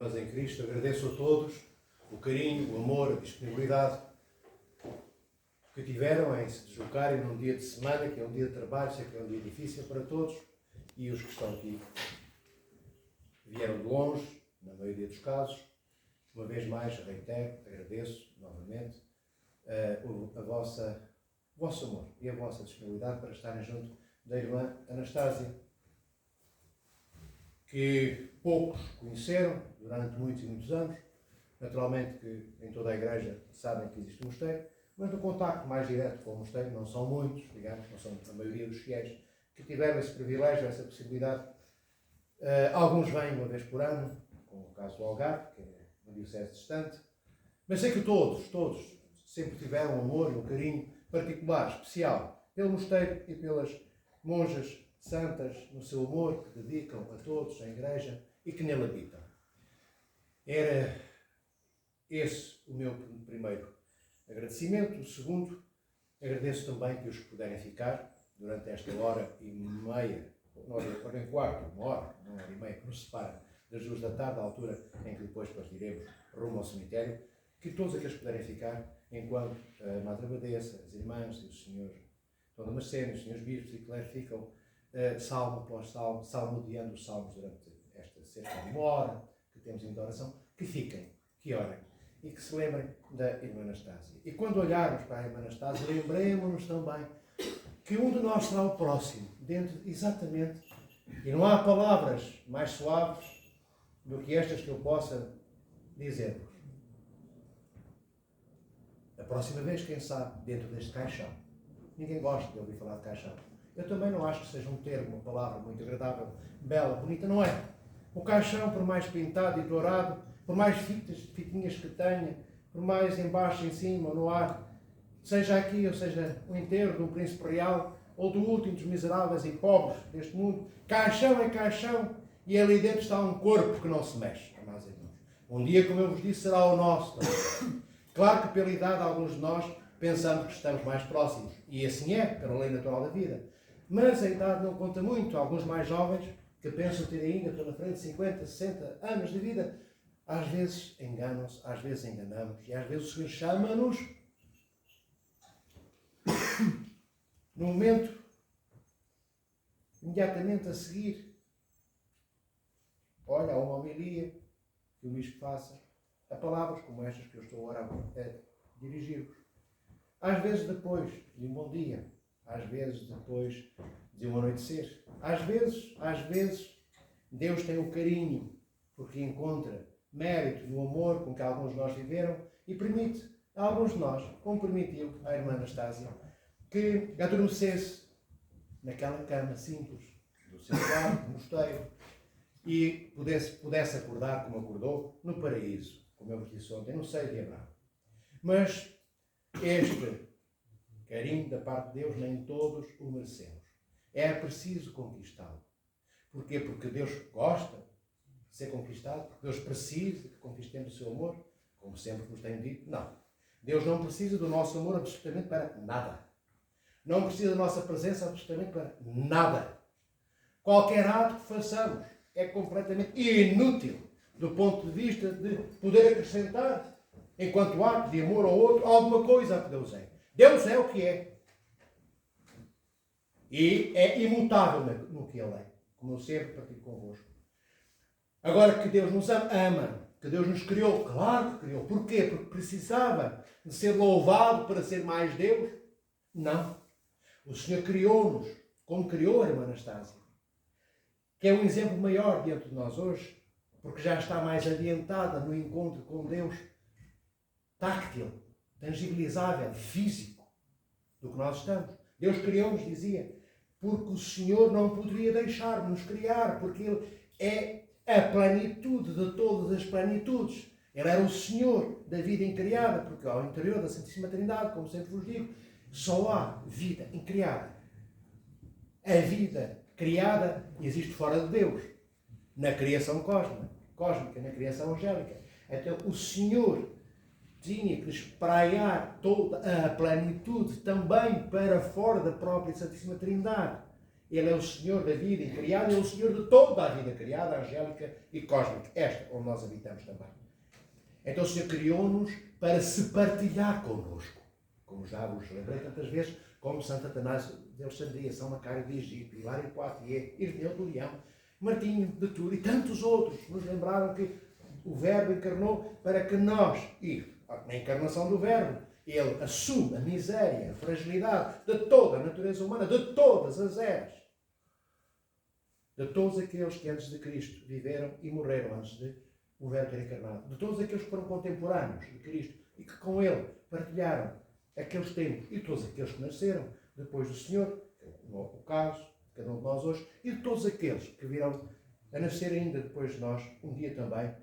Mas em Cristo agradeço a todos o carinho, o amor, a disponibilidade que tiveram em se deslocarem num dia de semana, que é um dia de trabalho, sei que é um dia difícil para todos, e os que estão aqui vieram de longe, na maioria dos casos. Uma vez mais, reitero, agradeço novamente o vosso amor e a vossa disponibilidade para estarem junto da irmã Anastásia, que poucos conheceram durante muitos e muitos anos. Naturalmente que em toda a igreja sabem que existe um mosteiro, mas no contacto mais direto com o mosteiro não são muitos, digamos, não são a maioria dos fiéis que tiveram esse privilégio, essa possibilidade. Alguns vêm uma vez por ano, como o caso do Algarve, que é uma diocese distante, mas sei que todos sempre tiveram um amor e um carinho particular, especial, pelo mosteiro e pelas monjas santas, no seu amor que dedicam a todos, à igreja, e que nele habitam. Era esse o meu primeiro agradecimento. O segundo, agradeço também que os que puderem ficar durante esta hora e meia, hora e quarto, uma hora e meia, que nos separa das 2 da tarde, à altura em que depois partiremos rumo ao cemitério, que todos aqueles que puderem ficar, enquanto a Madre Abadesa, as irmãs e o Senhor Dona Marcena, os senhores bispos e clérigos ficam salmo após salmo, salmodiando os salmos durante esta cerca de uma hora que temos em oração, que fiquem, que orem e que se lembrem da irmã Anastásia. E quando olharmos para a irmã Anastásia, lembremos-nos também que um de nós será o próximo, dentro exatamente, e não há palavras mais suaves do que estas que eu possa dizer-vos. A próxima vez, quem sabe, dentro deste caixão. Ninguém gosta de ouvir falar de caixão. Eu também não acho que seja um termo, uma palavra muito agradável, bela, bonita, não é? O caixão, por mais pintado e dourado, por mais fitinhas que tenha, por mais embaixo, em cima, no ar, seja aqui, ou seja, o enterro de um príncipe real, ou do último dos miseráveis e pobres deste mundo, caixão é caixão, e ali dentro está um corpo que não se mexe, amados irmãos. Um dia, como eu vos disse, será o nosso também. Claro que pela idade, alguns de nós pensamos que estamos mais próximos, e assim é, pela lei natural da vida. Mas a idade não conta muito. Alguns mais jovens, que pensam ter ainda pela frente 50, 60 anos de vida, às vezes enganam-se, às vezes enganamos, e às vezes o Senhor chama-nos no momento imediatamente a seguir. Olha, há uma homilia que o bispo faça, a palavras como estas que eu estou agora a dirigir-vos. Às vezes depois de um bom dia, às vezes depois de um anoitecer. Às vezes, Deus tem o carinho, porque encontra mérito no amor com que alguns de nós viveram e permite a alguns de nós, como permitiu à irmã Anastásia, que adormecesse naquela cama simples do seu quarto, do mosteiro, e pudesse acordar como acordou no paraíso, como eu vos disse ontem, no seio de Abraão. Mas este carinho da parte de Deus nem todos o merecemos. É preciso conquistá-lo. Porquê? Porque Deus gosta de ser conquistado, porque Deus precisa que conquistemos o seu amor, como sempre nos tem dito. Não. Deus não precisa do nosso amor absolutamente para nada. Não precisa da nossa presença absolutamente para nada. Qualquer ato que façamos é completamente inútil do ponto de vista de poder acrescentar, enquanto ato de amor ao outro, alguma coisa a que Deus é. Deus é o que é. E é imutável no que Ele é, como eu sempre partilho convosco. Agora que Deus nos ama, que Deus nos criou, claro que criou. Porquê? Porque precisava de ser louvado para ser mais Deus? Não. O Senhor criou-nos, como criou a irmã Anastásia, que é um exemplo maior diante de nós hoje, porque já está mais adiantada no encontro com Deus, táctil, tangibilizável, físico, do que nós estamos. Deus criou-nos, dizia, porque o Senhor não poderia deixar-nos criar, porque Ele é a plenitude de todas as plenitudes. Ele era o Senhor da vida incriada, porque ao interior da Santíssima Trindade, como sempre vos digo, só há vida incriada. A vida criada existe fora de Deus, na criação cósmica, na criação angélica. Então o Senhor tinha que espraiar toda a plenitude também para fora da própria Santíssima Trindade. Ele é o Senhor da vida criada, Ele é o Senhor de toda a vida criada, angélica e cósmica. Esta, onde nós habitamos também. Então o Senhor criou-nos para se partilhar connosco. Como já vos lembrei tantas vezes, como Santo Atanásio de Alexandria, São Macário de Egito, Hilário de Poitiers, Ireneu do Leão, Martinho de Tours e tantos outros nos lembraram que o Verbo encarnou para que nós, e na encarnação do Verbo, ele assume a miséria, a fragilidade de toda a natureza humana, de todas as eras, de todos aqueles que antes de Cristo viveram e morreram antes de o Verbo ter encarnado, de todos aqueles que foram contemporâneos de Cristo e que com ele partilharam aqueles tempos, e de todos aqueles que nasceram depois do Senhor, que é o caso de cada um de nós hoje, e de todos aqueles que virão a nascer ainda depois de nós, um dia também,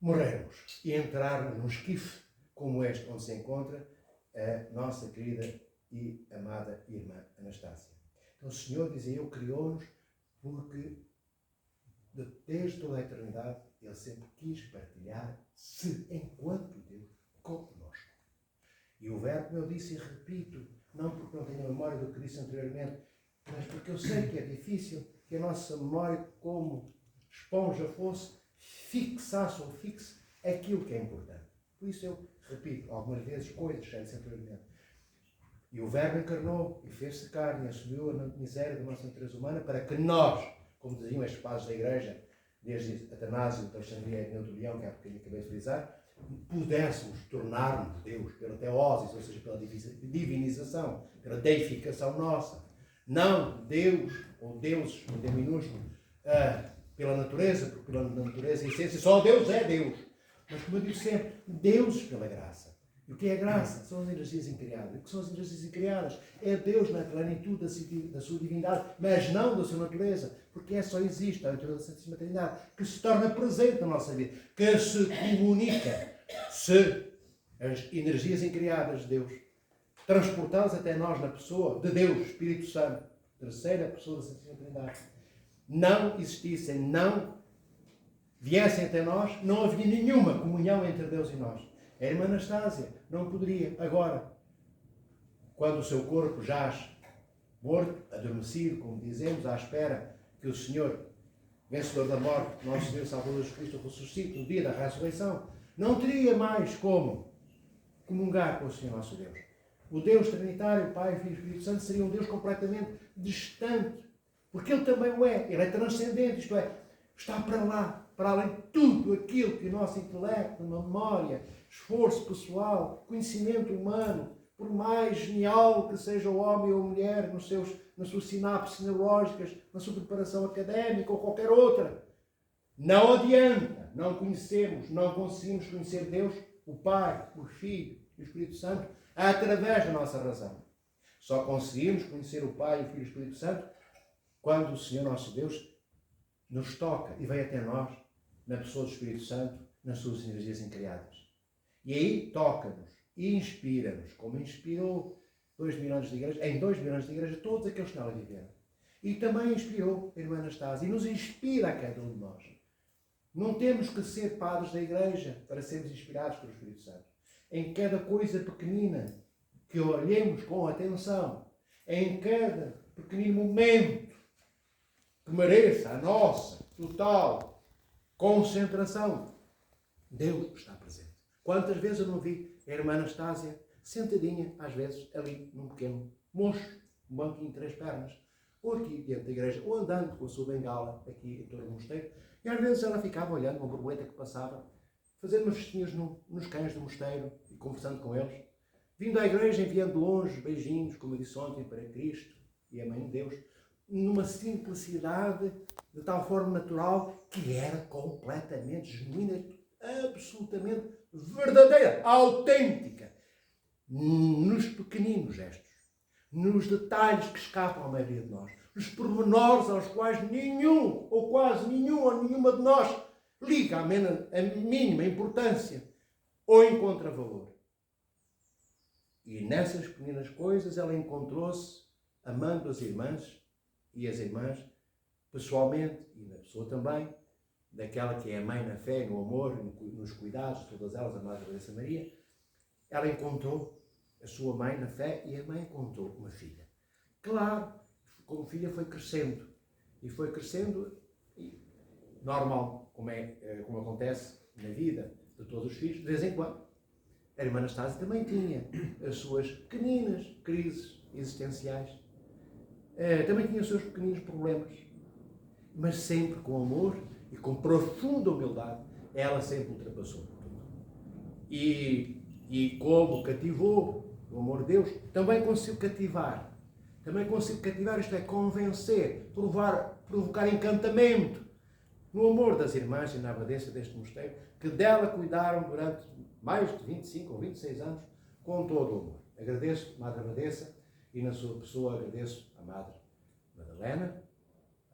morrermos e entrarmos num esquife como este, onde se encontra a nossa querida e amada irmã Anastácia. Então o Senhor, dizia eu, criou-nos porque desde toda a eternidade Ele sempre quis partilhar-se enquanto Deus connosco. E o Verbo, como eu disse e repito, não porque não tenho a memória do que disse anteriormente, mas porque eu sei que é difícil que a nossa memória, como esponja fosse, fixasse ou fixe aquilo que é importante. Por isso eu repito algumas vezes coisas que já disse anteriormente. E o Verbo encarnou e fez-se carne e assumiu a miséria da nossa natureza humana para que nós, como diziam estes padres da Igreja, desde Atanásio de Alexandria e Ireneu do Leão, que há bocadinho acabei de frisar, pudéssemos tornar-nos Deus pela teose, ou seja, pela divinização, pela deificação nossa. Não Deus, ou deuses, em D minúsculo, pela natureza, porque pela natureza, em essência, só Deus é Deus. Mas, como eu digo sempre, deuses pela graça. E o que é a graça? São as energias incriadas. O que são as energias incriadas? É Deus na plenitude da sua divindade, mas não da sua natureza, porque é só existe a natureza da Santíssima Trindade, que se torna presente na nossa vida, que se comunica. Se as energias incriadas de Deus, transportadas até nós na pessoa de Deus, Espírito Santo, terceira pessoa da Santíssima Trindade, não existissem, não viessem até nós, não havia nenhuma comunhão entre Deus e nós. A irmã Anastásia não poderia, agora, quando o seu corpo jaz morto, adormecido, como dizemos, à espera que o Senhor, vencedor da morte, nosso Deus Salvador Jesus Cristo, ressuscite no dia da ressurreição, não teria mais como comungar com o Senhor nosso Deus. O Deus Trinitário, Pai, Filho e Espírito Santo, seria um Deus completamente distante, porque Ele também o é. Ele é transcendente, isto é, está para lá, para além de tudo aquilo que o nosso intelecto, memória, esforço pessoal, conhecimento humano, por mais genial que seja o homem ou a mulher nas suas sinapses neurológicas, na sua preparação académica ou qualquer outra, não adianta, não conhecemos, não conseguimos conhecer Deus, o Pai, o Filho e o Espírito Santo, através da nossa razão. Só conseguimos conhecer o Pai, o Filho e o Espírito Santo quando o Senhor nosso Deus nos toca e vem até nós, na pessoa do Espírito Santo, nas suas energias incriadas. E aí toca-nos e inspira-nos, como inspirou 2.000 anos de igreja, em 2.000 anos de igreja, todos aqueles que nela viveram. E também inspirou a irmã Anastásia e nos inspira a cada um de nós. Não temos que ser padres da igreja para sermos inspirados pelo Espírito Santo. Em cada coisa pequenina que olhemos com atenção, em cada pequenino momento que mereça a nossa total concentração, Deus está presente. Quantas vezes eu não vi a irmã Anastásia sentadinha, às vezes, ali num pequeno mocho, um banquinho de 3 pernas, ou aqui dentro da igreja, ou andando com a sua bengala aqui em torno do mosteiro, e às vezes ela ficava olhando uma borboleta que passava, fazendo umas festinhas nos cães do mosteiro e conversando com eles, vindo à igreja, enviando de longe beijinhos, como eu disse ontem, para Cristo e a Mãe de Deus, numa simplicidade de tal forma natural que era completamente genuína, absolutamente verdadeira, autêntica, nos pequeninos gestos, nos detalhes que escapam à maioria de nós, nos pormenores aos quais nenhum, ou quase nenhum, ou nenhuma de nós liga a mínima importância ou encontra valor. E nessas pequenas coisas ela encontrou-se amando as irmãs e as irmãs pessoalmente e na pessoa também, daquela que é a mãe na fé, no amor, nos cuidados, todas elas, a Madre Teresa Maria. Ela encontrou a sua mãe na fé e a mãe encontrou uma filha. Claro, como filha, foi crescendo. E foi crescendo, e normal, como acontece na vida de todos os filhos, de vez em quando. A irmã Anastácia também tinha as suas pequeninas crises existenciais. Também tinha os seus pequeninos problemas. Mas sempre com amor e com profunda humildade, ela sempre ultrapassou tudo. E como cativou o amor de Deus, também conseguiu cativar. Também conseguiu cativar, isto é, convencer, provocar encantamento no amor das irmãs e na abadesa deste mosteiro, que dela cuidaram durante mais de 25 ou 26 anos, com todo o amor. Agradeço, Madre Abadesa, e na sua pessoa agradeço a Madre Madalena,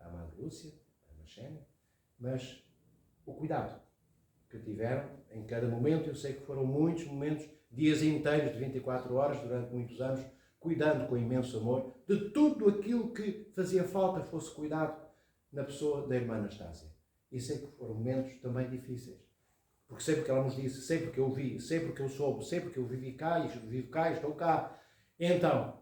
a Madre Lúcia, a Marcena, mas o cuidado que tiveram em cada momento. Eu sei que foram muitos momentos, dias inteiros de 24 horas, durante muitos anos, cuidando com imenso amor de tudo aquilo que fazia falta fosse cuidado na pessoa da irmã Anastácia. E sei que foram momentos também difíceis. Porque sei porque ela nos disse, sei porque eu vi, sei porque eu soube, sei porque eu vivi cá, estou cá. Então,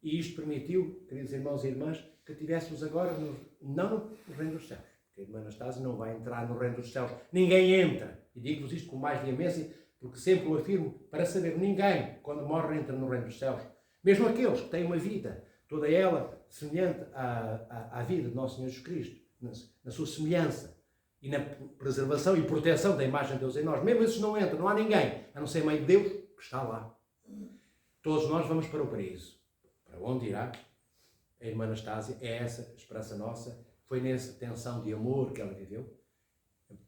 e isto permitiu, queridos irmãos e irmãs, que tivéssemos agora, não no reino dos céus. Porque a irmã Anastácia não vai entrar no reino dos céus. Ninguém entra. E digo-vos isto com mais veemência, porque sempre o afirmo, para saber, ninguém, quando morre, entra no reino dos céus. Mesmo aqueles que têm uma vida, toda ela semelhante à vida de Nosso Senhor Jesus Cristo, na sua semelhança, e na preservação e proteção da imagem de Deus em nós. Mesmo esses não entram, não há ninguém, a não ser a Mãe de Deus, que está lá. Todos nós vamos para o paraíso. Para onde irá? A irmã Anastácia é essa a esperança nossa. Foi nessa tensão de amor que ela viveu.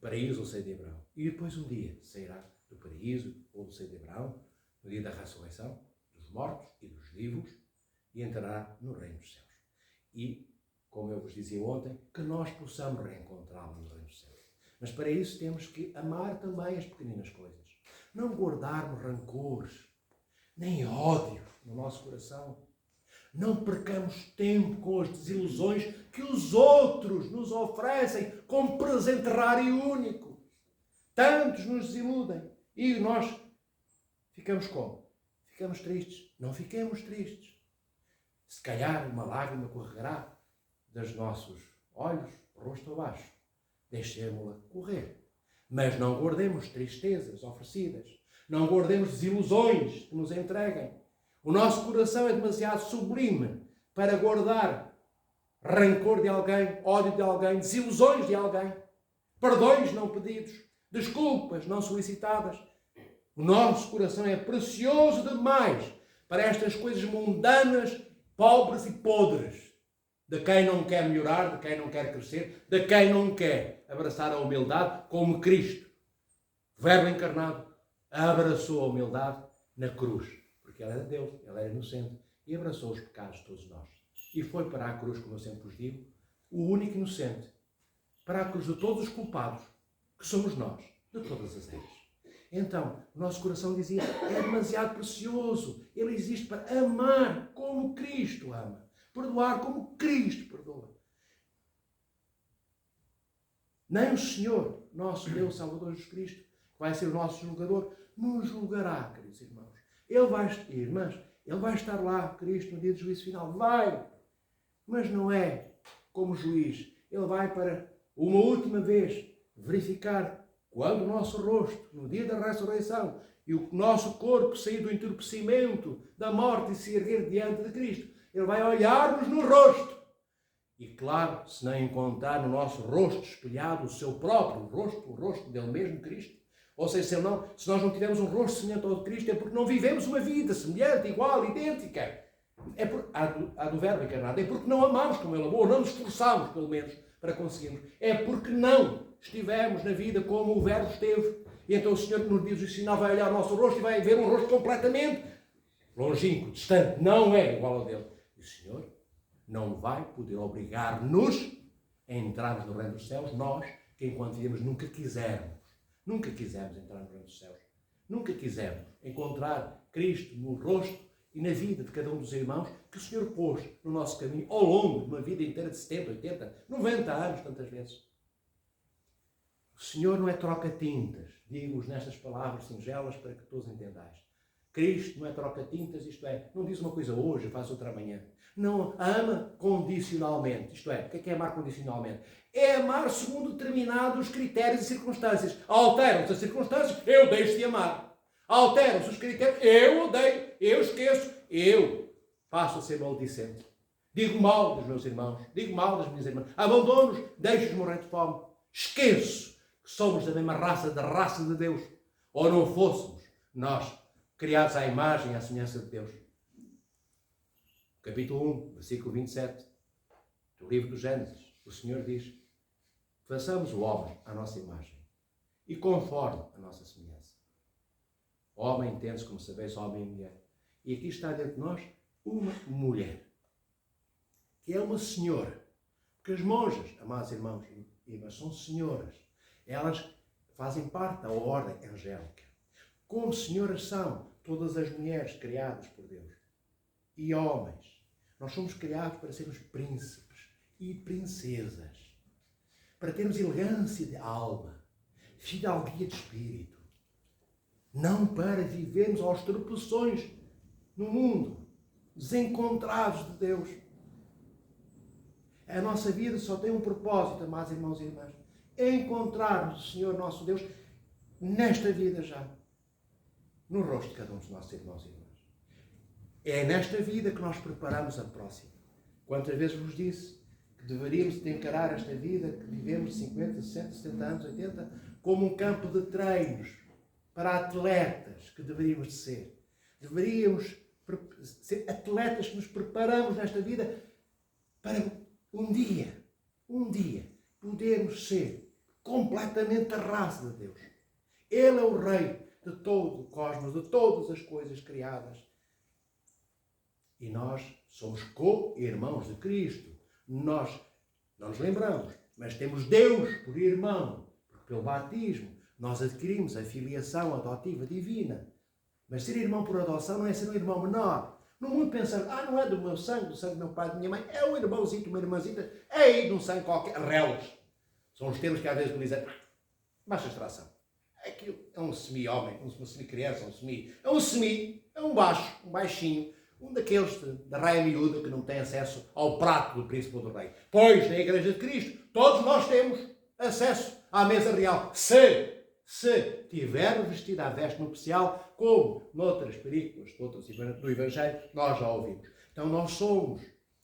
Paraíso ou seio de Abraão. E depois um dia sairá do paraíso ou do seio de Abraão, no dia da ressurreição dos mortos e dos vivos, e entrará no reino dos céus. E, como eu vos dizia ontem, que nós possamos reencontrá-lo no reino dos céus. Mas para isso temos que amar também as pequeninas coisas. Não guardarmos rancores, nem ódio no nosso coração. Não percamos tempo com as desilusões que os outros nos oferecem como presente raro e único. Tantos nos desiludem. E nós ficamos como? Ficamos tristes. Não fiquemos tristes. Se calhar uma lágrima correrá dos nossos olhos, rosto abaixo. Deixemos-la correr. Mas não guardemos tristezas oferecidas. Não guardemos desilusões que nos entreguem. O nosso coração é demasiado sublime para guardar rancor de alguém, ódio de alguém, desilusões de alguém, perdões não pedidos, desculpas não solicitadas. O nosso coração é precioso demais para estas coisas mundanas, pobres e podres, de quem não quer melhorar, de quem não quer crescer, de quem não quer abraçar a humildade como Cristo, Verbo encarnado, abraçou a humildade na cruz. Porque ela era Deus, ela era inocente, e abraçou os pecados de todos nós. E foi para a cruz, como eu sempre vos digo, o único inocente, para a cruz de todos os culpados, que somos nós, de todas as eras. Então, o nosso coração dizia, é demasiado precioso, ele existe para amar como Cristo ama, perdoar como Cristo perdoa. Nem o Senhor, nosso Deus, Salvador Jesus Cristo, que vai ser o nosso julgador, nos julgará, queridos irmãos. Irmãs, ele vai estar lá, Cristo, no dia do juízo final. Vai! Mas não é como juiz. Ele vai para uma última vez verificar quando o nosso rosto, no dia da ressurreição, e o nosso corpo sair do entorpecimento da morte e se erguer diante de Cristo. Ele vai olhar-nos no rosto. E claro, se não encontrar no nosso rosto espelhado o seu próprio rosto, o rosto dele mesmo, Cristo, ou seja, se nós não tivermos um rosto semelhante ao de Cristo, é porque não vivemos uma vida semelhante, igual, idêntica. A do Verbo encarnado. É porque não amamos como Ele amou, ou não nos esforçamos, pelo menos, para conseguirmos. É porque não estivemos na vida como o Verbo esteve. E então o Senhor, no dia do sinal, vai olhar o nosso rosto e vai ver um rosto completamente longínquo, distante. Não é igual ao dele. E o Senhor não vai poder obrigar-nos a entrarmos no reino dos céus, nós, que enquanto vivemos nunca quisemos entrar no reino dos céus. Nunca quisemos encontrar Cristo no rosto e na vida de cada um dos irmãos que o Senhor pôs no nosso caminho ao longo de uma vida inteira de 70, 80, 90 anos, tantas vezes. O Senhor não é troca-tintas, digo-vos nestas palavras singelas para que todos entendais. Cristo não é troca-tintas, isto é, não diz uma coisa hoje, faz outra amanhã. Não ama condicionalmente. Isto é, o que é amar condicionalmente? É amar segundo determinados critérios e circunstâncias. Alteram-se as circunstâncias, eu deixo de amar. Alteram-se os critérios, eu odeio, eu esqueço, eu passo a ser maledicente. Digo mal dos meus irmãos, digo mal das minhas irmãs. Abandono-os, deixo-os morrer de fome. Esqueço que somos da mesma raça, da raça de Deus. Ou não fôssemos nós, criados à imagem e à semelhança de Deus. Capítulo 1, versículo 27, do livro do Gênesis, o Senhor diz: façamos o homem à nossa imagem e conforme a nossa semelhança. O homem entende-se, como sabeis, homem e mulher. E aqui está dentro de nós uma mulher, que é uma senhora. Porque as monjas, amados irmãos e irmãs, são senhoras. Elas fazem parte da ordem angélica. Como senhoras são todas as mulheres criadas por Deus. E homens. Nós somos criados para sermos príncipes e princesas. Para termos elegância de alma, fidalguia de espírito. Não para vivermos aos tropeções no mundo, desencontrados de Deus. A nossa vida só tem um propósito, amados irmãos e irmãs. É encontrarmos o Senhor nosso Deus nesta vida já. No rosto de cada um dos nossos irmãos e irmãs. É nesta vida que nós preparamos a próxima. Quantas vezes vos disse que deveríamos de encarar esta vida que vivemos 50, 60, 70 anos, 80, como um campo de treinos para atletas que deveríamos de ser. Deveríamos ser atletas que nos preparamos nesta vida para um dia, podermos ser completamente a raça de Deus. Ele é o Rei de todo o cosmos, de todas as coisas criadas. E nós somos co-irmãos de Cristo. Nós não nos lembramos, mas temos Deus por irmão, porque pelo batismo nós adquirimos a filiação adotiva divina. Mas ser irmão por adoção não é ser um irmão menor. No mundo pensamos, não é do meu sangue, do sangue do meu pai, da minha mãe, é um irmãozinho, uma irmãzinha, é aí de um sangue qualquer, reles. São os termos que às vezes utilizam. Baixa extração. Aquilo é um semi-homem, uma semi-criança, é um baixo, um baixinho, um daqueles da raia miúda que não tem acesso ao prato do príncipe ou do rei. Pois, na Igreja de Cristo, todos nós temos acesso à mesa real. Se tivermos vestido a veste nupcial, como noutras películas do Evangelho, nós já ouvimos. Então nós somos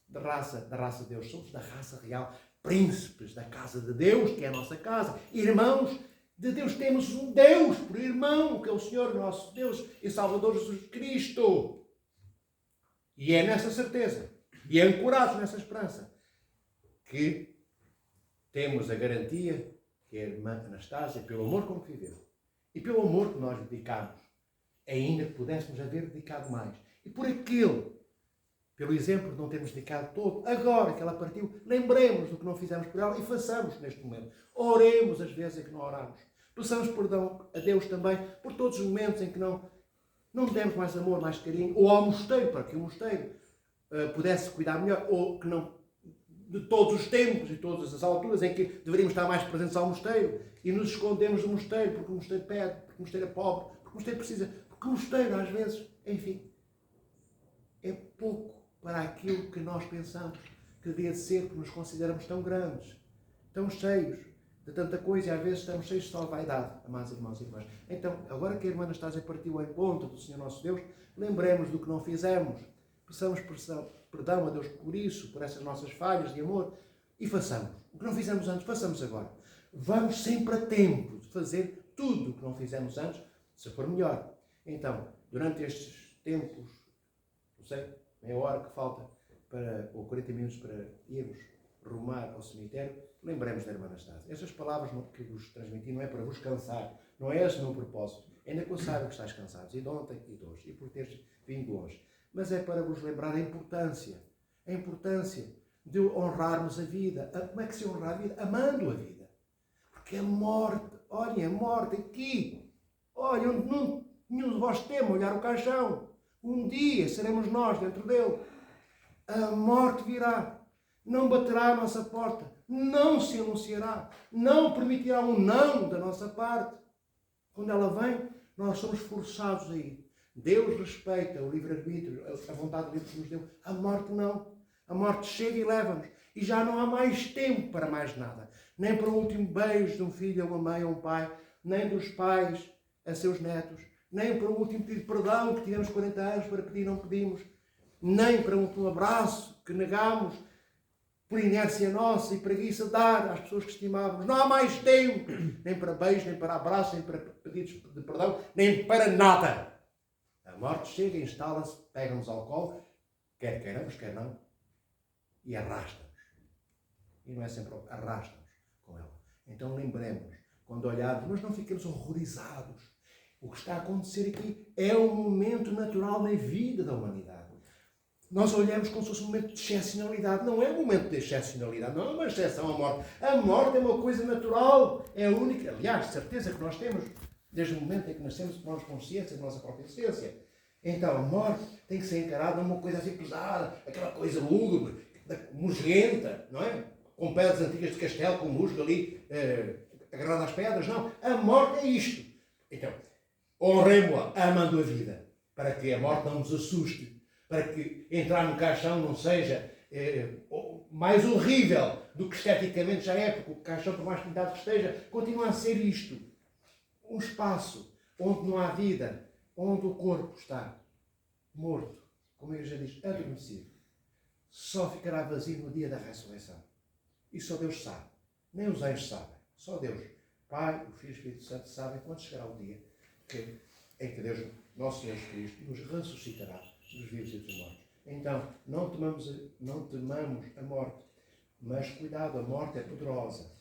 da raça de Deus, somos da raça real, príncipes da casa de Deus, que é a nossa casa, irmãos de Deus, temos um Deus por irmão, que é o Senhor nosso Deus e Salvador Jesus Cristo. E é nessa certeza, e ancorados nessa esperança, que temos a garantia que a irmã Anastásia, pelo amor com que viveu, e pelo amor que nós dedicamos, ainda que pudéssemos haver dedicado mais, e por aquele, pelo exemplo de não termos dedicado todo, agora que ela partiu, lembremos do que não fizemos por ela e façamos neste momento. Oremos as vezes em que não oramos. Peçamos perdão a Deus também por todos os momentos em que não demos mais amor, mais carinho, ou ao mosteiro, para que o mosteiro pudesse cuidar melhor, ou que não, de todos os tempos e todas as alturas em que deveríamos estar mais presentes ao mosteiro e nos escondemos do mosteiro porque o mosteiro pede, porque o mosteiro é pobre, porque o mosteiro precisa, porque o mosteiro às vezes, enfim, é pouco para aquilo que nós pensamos que devia de ser, porque nos consideramos tão grandes, tão cheios de tanta coisa e às vezes estamos cheios de só vaidade, amados irmãos e irmãs. Então, agora que a irmã Anastásia partiu ao encontro do Senhor nosso Deus, lembremos do que não fizemos, peçamos perdão a Deus por isso, por essas nossas falhas de amor e façamos. O que não fizemos antes, façamos agora. Vamos sempre a tempo de fazer tudo o que não fizemos antes, se for melhor. Então, durante estes tempos, não sei, meia hora que falta, ou 40 minutos para irmos rumar ao cemitério, lembremos da irmã Anastásia. Estas palavras que vos transmiti não é para vos cansar, não é esse o meu propósito. Ainda que eu saiba que estáis cansados, e de ontem e de hoje, e por teres vindo hoje. Mas é para vos lembrar a importância de honrarmos a vida. Como é que se honra a vida? Amando a vida. Porque a morte, olhem, a morte aqui, olhem, onde nenhum de vós teme olhar o caixão. Um dia seremos nós dentro dele. A morte virá. Não baterá à nossa porta. Não se anunciará. Não permitirá um não da nossa parte. Quando ela vem, nós somos forçados a ir. Deus respeita o livre-arbítrio, a vontade livre que nos deu. A morte não. A morte chega e leva-nos. E já não há mais tempo para mais nada. Nem para o último beijo de um filho a uma mãe ou um pai, nem dos pais a seus netos, nem para o último pedido de perdão que tivemos 40 anos para pedir e não pedimos, nem para um abraço que negámos por inércia nossa e preguiça de dar às pessoas que estimávamos. Não há mais tempo, nem para beijos, nem para abraços, nem para pedidos de perdão, nem para nada. A morte chega, instala-se, pega-nos ao colo, quer queiramos, quer não, e arrasta-nos. E não é sempre arrasta-nos com ela. Então lembremos, quando olharmos, mas não fiquemos horrorizados. O que está a acontecer aqui é um momento natural na vida da humanidade. Nós olhamos como se fosse um momento de excepcionalidade. Não é um momento de excepcionalidade, não é uma exceção à morte. A morte é uma coisa natural, é única. Aliás, certeza que nós temos, desde o momento em que nascemos, tomamos consciência da nossa própria existência. Então, a morte tem que ser encarada como uma coisa assim pesada, aquela coisa lúgubre, musguenta, não é? Com pedras antigas de castelo, com musgo ali agarrado às pedras. Não, a morte é isto. Então, honremos-la, amando a vida, para que a morte não nos assuste, para que entrar no caixão não seja mais horrível do que esteticamente já é, porque o caixão, por mais pintado que esteja, continua a ser isto. Um espaço onde não há vida, onde o corpo está morto, como a Igreja diz, adormecido. Só ficará vazio no dia da ressurreição. E só Deus sabe. Nem os anjos sabem. Só Deus, Pai, o Filho e o Espírito Santo, sabem quando chegará o dia em que Deus, nosso Senhor Jesus Cristo, nos ressuscitará dos vivos e dos mortos. Então, não temamos a morte. Mas cuidado, a morte é poderosa.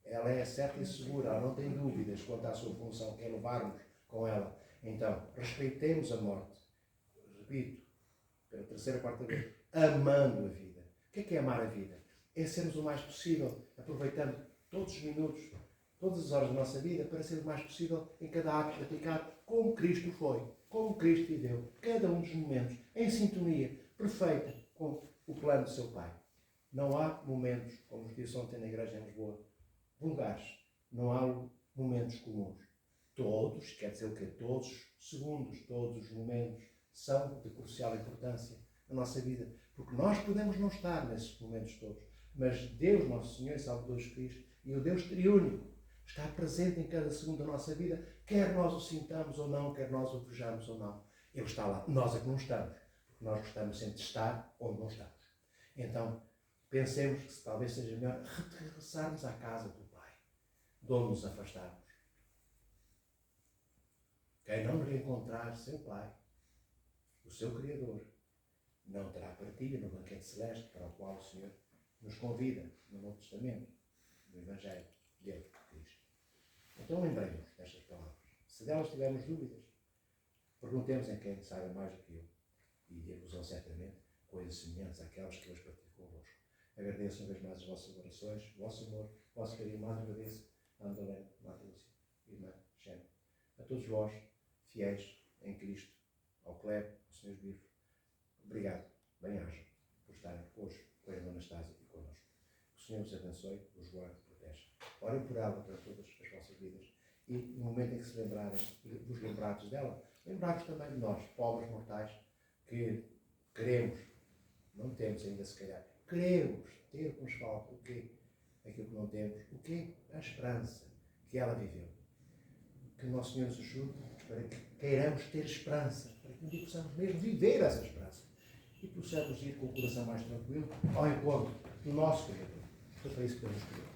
Ela é certa e segura. Ela não tem dúvidas quanto à sua função, que é levar-nos com ela. Então, respeitemos a morte. Repito, pela terceira, quarta vez, amando a vida. O que é amar a vida? É sermos o mais possível, aproveitando todos os minutos, todas as horas da nossa vida, para ser o mais possível em cada ato praticado, como Cristo foi, como Cristo viveu, cada um dos momentos, em sintonia, perfeita, com o plano do seu Pai. Não há momentos, como nos disse ontem na igreja em Lisboa, vulgares. Não há momentos comuns. Todos, quer dizer o quê? Todos os segundos, todos os momentos são de crucial importância na nossa vida. Porque nós podemos não estar nesses momentos todos, mas Deus, nosso Senhor e Salvador Jesus Cristo, e o Deus triúnico, está presente em cada segundo da nossa vida, quer nós o sintamos ou não, quer nós o vejamos ou não. Ele está lá. Nós é que não estamos, porque nós gostamos sempre de estar onde não estamos. Então, pensemos que talvez seja melhor regressarmos à casa do Pai, de onde nos afastarmos. Quem não reencontrar seu Pai, o seu Criador, não terá partilha no banquete celeste para o qual o Senhor nos convida no Novo Testamento, no Evangelho de Cristo. Então lembremos destas palavras. Se delas tivermos dúvidas, perguntemos em quem saiba mais do que eu. E dir-vos-ão certamente coisas semelhantes àquelas que hoje partilho convosco. Agradeço uma vez mais as vossas orações, o vosso amor, o vosso carinho. Mais agradeço a Andalena, Mata Lúcia, irmã Xena, a todos vós, fiéis em Cristo, ao clero, ao Senhor Bispo. Obrigado, bem-aja, por estarem hoje com a irmã Anastásia e connosco. Que o Senhor vos abençoe, vos guarde e proteja. Orem por ela para todas as vossas vidas. E no momento em que se lembrarem, vos lembrados dela, lembrar-vos também de nós, pobres mortais, que queremos, não temos ainda se calhar, queremos ter o que nos falta, o quê? Aquilo que não temos, o quê? A esperança que ela viveu. Que o nosso Senhor nos ajude para que queiramos ter esperança, para que um dia possamos mesmo viver essa esperança e possamos ir com o coração mais tranquilo ao encontro do nosso Criador. Foi para isso que Deus nos criou.